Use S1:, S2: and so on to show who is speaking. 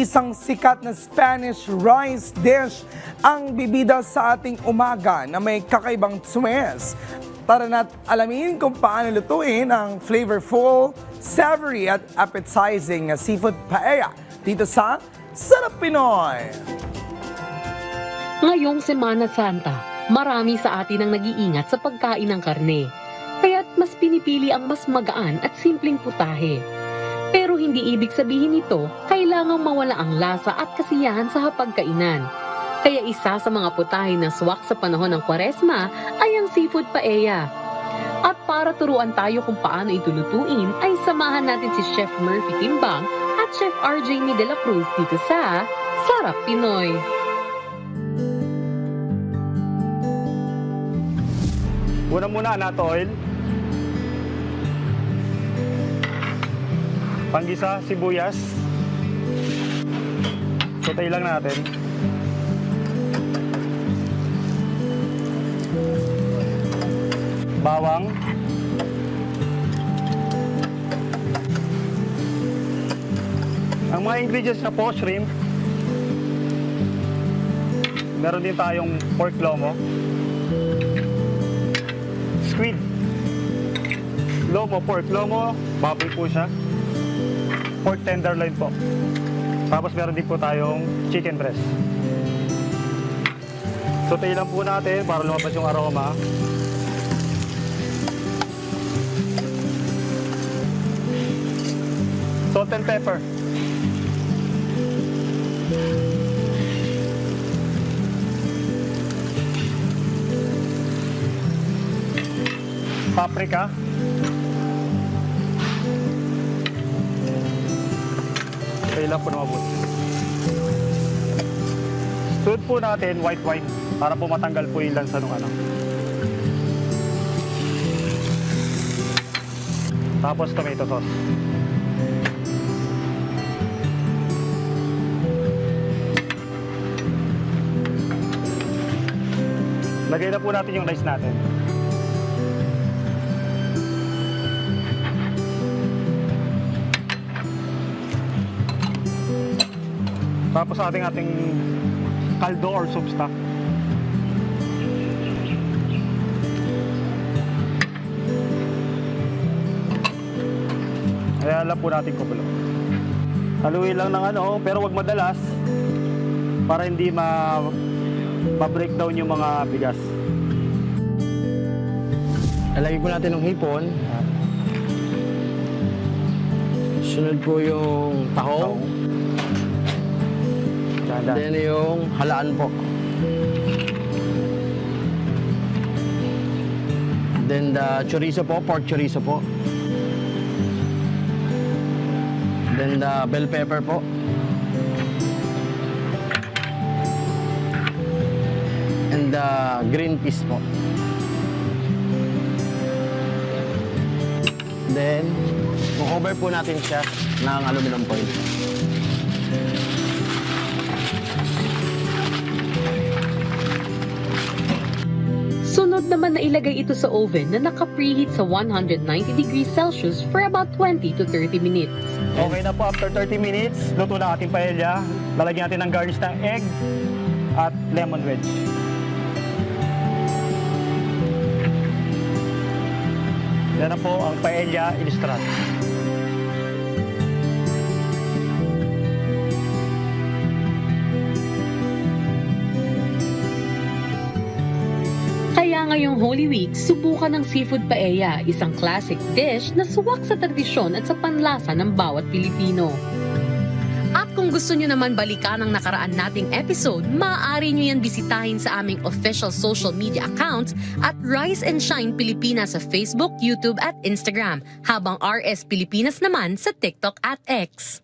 S1: isang sikat na Spanish rice dish ang bibida sa ating umaga na may kakaibang twist. Tara na't alamin kung paano lutuin ang flavorful, savory at appetizing na seafood paella dito sa Sarap Pinoy!
S2: Ngayong Semana Santa, marami sa atin ang nag-iingat sa pagkain ng karne. Kaya't mas pinipili ang mas magaan at simpleng putahe. Pero hindi ibig sabihin nito, kailangang mawala ang lasa at kasiyahan sa hapagkainan. Kaya isa sa mga putahe na swak sa panahon ng Kwaresma ay ang seafood paella. At para turuan tayo kung paano ito lutuin, ay samahan natin si Chef Murphy Timbang at Chef RJ de la Cruz dito sa Sarap Pinoy.
S3: Una muna nut oil. Panggisa, sibuyas. Sotay lang natin. Bawang. Ang mga ingredients na po, shrimp. Meron din tayong pork lomo. Squid. Lomo, pork lomo, baboy po siya. Pork tenderloin po. Tapos meron din po tayong chicken breast. Sauté lang po natin para lumabas yung aroma. Salt and pepper. Paprika. Kailan po lumabot. Sunod po natin white wine para po matanggal po yung lansa ng ano. Tapos tomato sauce. Lagay na po natin yung rice natin. Tapos ating kaldo or soup stock. Kaya lang po natin kumulo. Haluin lang ng ano, pero wag madalas para hindi ma-breakdown yung mga bigas.
S4: Lalagay po natin ng hipon. Sunod po yung tahong. Then yung halaan po. Then the chorizo po, pork chorizo po. Then the bell pepper po. And the green peas po. Then, cover po natin siya ng aluminum foil.
S2: Sunod naman na ilagay ito sa oven na naka-preheat sa 190 degrees Celsius for about 20 to 30 minutes.
S3: Okay na po, after 30 minutes, luto na ating paella. Lalagyan natin ng garnish ng egg at lemon wedge. Yan na po ang paella ilustrado.
S2: Kaya ngayong Holy Week, subukan ng seafood paella, isang classic dish na suwak sa tradisyon at sa panlasa ng bawat Pilipino. At kung gusto nyo naman balikan ang nakaraan nating episode, maaari nyo yan bisitahin sa aming official social media accounts at Rise and Shine Pilipinas sa Facebook, YouTube at Instagram, habang RS Pilipinas naman sa TikTok at X.